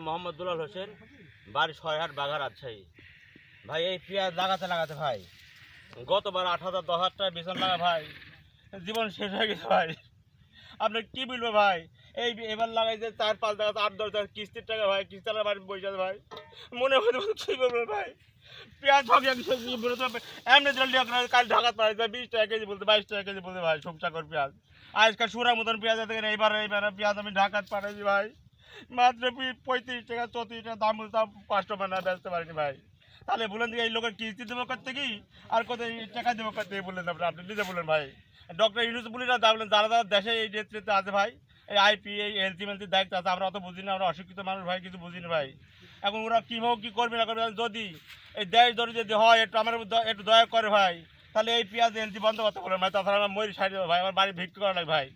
নাম মোহাম্মদ দুলাল হোসেন, বাড়ি সয়হাট বাঘা রাজশাহী। ভাই এই পেঁয়াজ লাগাতে ভাই গতবার 8,000 10,000 টাকা বেতন লাগা ভাই, জীবন শেষ হয়ে গেছে ভাই। আপনি কি বলবো ভাই, এই এবার লাগাইছে 4-5 টাকা 8-10 টাকা কিস্তির টাকা ভাই, কিস্তার বাড়ি বসে আছে ভাই। মনে হয় কি বলবো ভাই, পেঁয়াজ ভাগ এমনি জলদি কাল ঢাকা পাড়াই 20 টাকা কেজি বলতে 22 টাকা কেজি বলতে ভাই, সবচাকর পেঁয়াজ আজকাল সুরা মতন পেঁয়াজ আছে। এইবার পেঁয়াজ আমি ঢাকাত পাঠাইছি ভাই, মাত্র 35 টাকা 34 টাকা দাম বলতাম, 5 টাকা না বেচতে পারিনি ভাই। তাহলে বলেন যে এই লোকের কিস্তি দেবো করতে কি আর কত টাকা দেবো করতে বললেন আপনি নিজে বলেন ভাই। ডক্টর ইউনুস বলি না বলেন, যারা যারা দেশে এই নেতৃত্বে আছে ভাই, এই আইপি এই এলসি মেলসির দায়িত্ব আছে, আমরা অত বুঝি না, আমরা অশিক্ষিত মানুষ ভাই, কিছু বুঝি না ভাই। এখন ওরা কীভাবে কী করবে না করবে, যদি এই দেশ ধরে যদি হয় একটু আমার একটু দয়া করে ভাই, তাহলে এই পেঁয়াজ এলসি বন্ধ করতে বলেন ভাই, তাছাড়া আমার ময়ূর সাইড ভাই, আমার বাড়ি ভিক্ষা করা লাগে ভাই।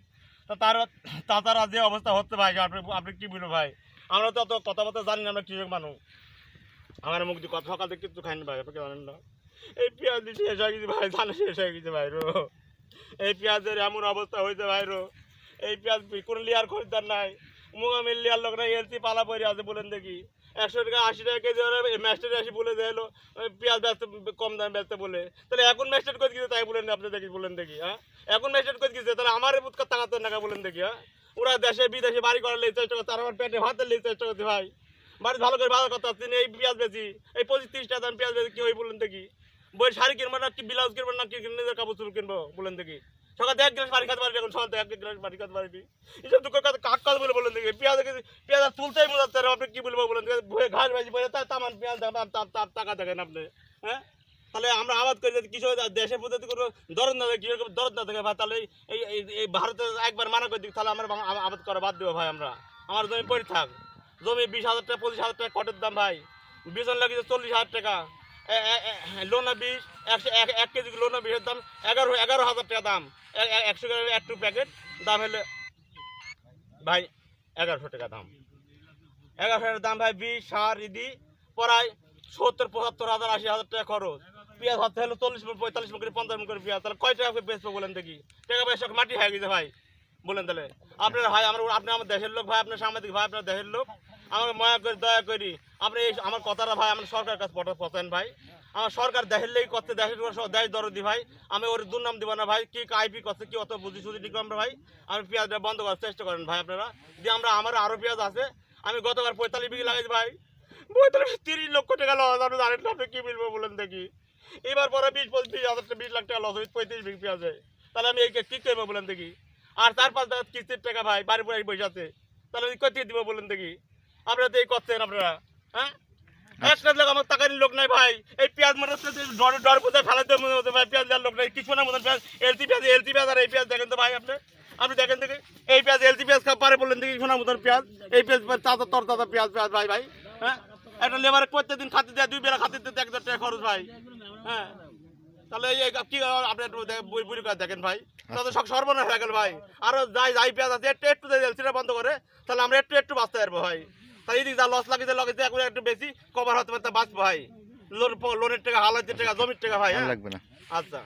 তো তাছাড়া যে অবস্থা হচ্ছে ভাই, আপনি কী বলবো ভাই, আমরা তো অত কথাবার্তা জানি না, আমরা কৃষক মানুষ, আমার মুখ দিয়ে কথা সকাল থেকে কিছু খাইনি ভাই, আপনি জানেন না। এই পেঁয়াজ দিয়ে শেষ হয়ে গেছে ভাই, ধান শেষ হয়ে গেছে ভাই রো, এই পেঁয়াজের এমন অবস্থা হয়েছে ভাই রো, এই পেঁয়াজ কোনো লিয়ার খরিদ্দার নাই, মুগামিল লিয়ার লোকরা এলসি পালা পরে আছে বলেন দেখি, 100 টাকা 80 টাকা কেজি ম্যাস্টারে আসি বলে দিলো পেঁয়াজ বেচতে কম দাম বেচতে বলে, তাহলে এখন ম্যাস্টার করে দিতে তাই বলেন আপনি দেখি বলেন দেখি। হ্যাঁ এখন ম্যাস্টার করে দিচ্ছে, তাহলে আমার বুৎকার টাকাতে নাকা বলেন দেখি। হ্যাঁ ওরা দেশে বিদেশে বাড়ি করার লেগে চেষ্টা করছে, আর আমার পেটে ভাতের লেগে চেষ্টা করছে ভাই, বাড়ি ভালো করে ভালো কথা তিনি এই পেঁয়াজ বেশি এই 25-30 টাকা দাম পেঁয়াজ বেশি কী হয় বলেন দেখি, বই শাড়ি কিনবো না কি ব্লাউজ কিনবো না কি নিজের কাপড় চুল কিনবো বলেন দেখি, সকাল 1 গ্লাস পানি খেতে পারবি, এখন সকাল 1 গ্লাস পানি খেতে পারবি, এইসব দুঃখ কাক কাজ বলে বলেন দেখি। পেঁয়াজ তুলতেই মনে হচ্ছে আপনি কী বলবো বলেন দেখি, ভয়ে ঘাস বাজি বলে তামান পেঁয়াজ টাকা দেখেন আপনি। হ্যাঁ তাহলে আমরা আবাদ করি যদি কিছু দেশের প্রতি কোনো দরদ না থাকে, কৃষকের দরদ না থাকে ভাই, তাহলে এই এই ভারতে একবার মানা করে দিই, তাহলে আমরা আবাদ করা বাদ দেবো ভাই। আমার জমি পড়ে থাক, জমি 20,000 টাকা 25,000 টাকা কটের দাম ভাই, বিজন লাগিয়েছে 40,000 টাকা, লোনা 20 1 কেজি লোনা 20-এর দাম 11,000 টাকা দাম, 100 গ্রামের একটু প্যাকেট দাম হলে ভাই 1100 টাকা দাম, 1100 দাম ভাই, 20 সার ইদি প্রায় 70-75,000 80,000 টাকা খরচ। পেঁয়াজ হতে হলো 40 মণ 45 মণ করে 50 মণ করে পেঁয়াজ, তাহলে কয় টাকা বেচবো বলেন দেখি, টাকা পয়সা মাটি হয়ে গেছে ভাই বলেন। তাহলে আপনার ভাই আপনি আমার দেশের লোক ভাই, আপনার সাংবাদিক ভাই, আপনার দেশের লোক, আমাকে মায়া করে দয়া করি আপনি এই আমার কথাটা ভাই আমার সরকারের কাছে পৌঁছান ভাই। আমার সরকার দেশের লেগে করতে, দেশের দেশ দরদি ভাই, আমি ওর দুর্নাম দিব না ভাই, কি আইপি করছে কি অত বুঝি সুঝি ঠিক আমরা ভাই, আমি পেঁয়াজটা বন্ধ করার চেষ্টা করেন ভাই আপনারা। যে আমার আরও পেঁয়াজ আছে, আমি গতবার 45 বিঘি লাগাইছি ভাই, 30 লক্ষ টাকা লস, আপনি জানেন না আপনি কী বলবো বলেন দেখি। এবার পরে 20 লাখ টাকা লস হয়েছে 35 বিঘি পেঁয়াজে, তাহলে আমি কী করবো বলেন দেখি। আর 4-5 টাকা কিস্তির টাকা ভাই বাড়ি পড়ে বসে আছে, তাহলে আমি কোথায় দিব বলেন দেখি। আপনারা তো এই করছেন আপনারা। হ্যাঁ একটা লোক আমার টাকার লোক নাই ভাই, এই পেঁয়াজ মানে ডর বোঝায় ফেলাতে মনে হতে ভাই, পেঁয়াজ দেওয়ার লোক নাই কিছু না মতন পেঁয়াজ এলসি পেঁয়াজ আর এই পেঁয়াজ দেখেন তো ভাই, আপনি দেখেন দেখি এই পেঁয়াজ এলসি পেঁয়াজ পারে বললেন দেখি সোনার মতন পেঁয়াজ, এই পেঁয়াজ তাজা পেঁয়াজ ভাই ভাই। হ্যাঁ একটা লেবারে প্রত্যেকদিন খাতে দেয়, 2 বেলা খাতে দিতে 1,000 টাকা খরচ ভাই। হ্যাঁ তাহলে এই কি আপনি একটু বুড়ি করে দেখেন ভাই, তাহলে সব সর্বনাশ হয়ে গেল ভাই। আরও যাই পেঁয়াজ আছে একটু এলসিটা বন্ধ করে, তাহলে আমরা একটু বাঁচতে পারবো ভাই। তাই এদিকে যা লস লাগিয়েছে এখন একটু বেশি কভার হতে পারতে বাঁচবো ভাই, লোনের টাকা হালাইতে টাকা জমির টাকা ভাই। হ্যাঁ লাগবে না, আচ্ছা।